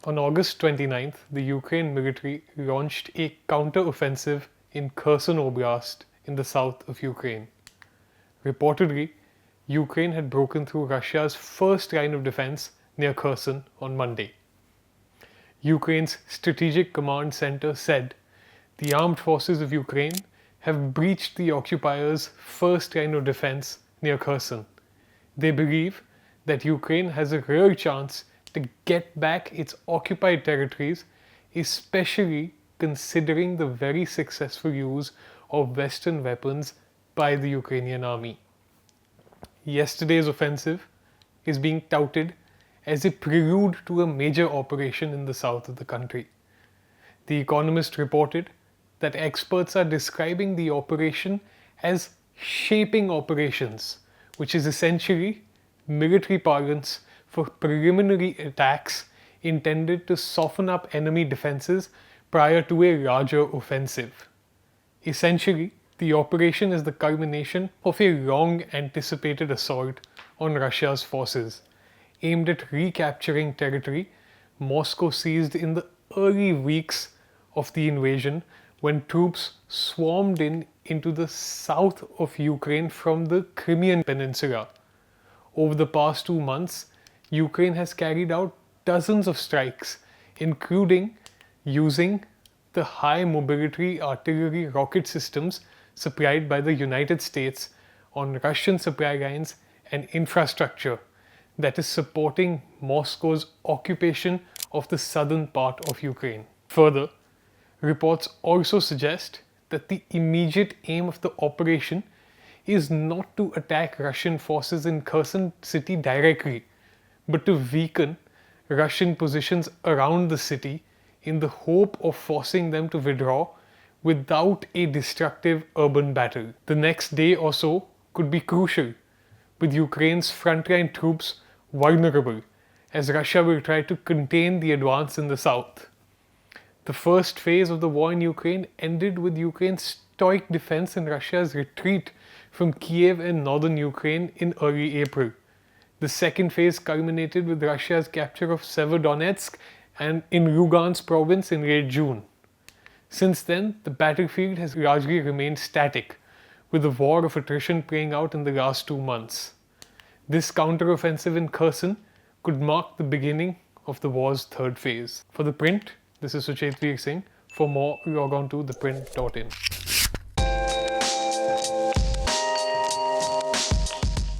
On August 29th, the Ukraine military launched a counteroffensive in Kherson Oblast in the south of Ukraine. Reportedly, Ukraine had broken through Russia's first line of defense near Kherson on Monday. Ukraine's Strategic Command Center said the armed forces of Ukraine have breached the occupiers' first line of defense near Kherson. They believe that Ukraine has a real chance to get back its occupied territories, especially considering the very successful use of Western weapons by the Ukrainian army. Yesterday's offensive is being touted as a prelude to a major operation in the south of the country. The Economist reported that experts are describing the operation as shaping operations, which is essentially military parlance for preliminary attacks intended to soften up enemy defenses prior to a larger offensive. Essentially, the operation is the culmination of a long-anticipated assault on Russia's forces, aimed at recapturing territory Moscow seized in the early weeks of the invasion when troops swarmed into the south of Ukraine from the Crimean Peninsula. Over the past 2 months, Ukraine has carried out dozens of strikes, including using the high mobility artillery rocket systems supplied by the United States on Russian supply lines and infrastructure that is supporting Moscow's occupation of the southern part of Ukraine. Further, reports also suggest that the immediate aim of the operation is not to attack Russian forces in Kherson city directly, but to weaken Russian positions around the city in the hope of forcing them to withdraw without a destructive urban battle. The next day or so could be crucial, with Ukraine's frontline troops vulnerable as Russia will try to contain the advance in the south. The first phase of the war in Ukraine ended with Ukraine's stoic defense and Russia's retreat from Kiev and northern Ukraine in early April. The second phase culminated with Russia's capture of Severodonetsk and in Lugansk province in late June. Since then, the battlefield has largely remained static, with a war of attrition playing out in the last 2 months. This counteroffensive in Kherson could mark the beginning of the war's third phase. For ThePrint, this is Suchet Singh. For more, log on to theprint.in.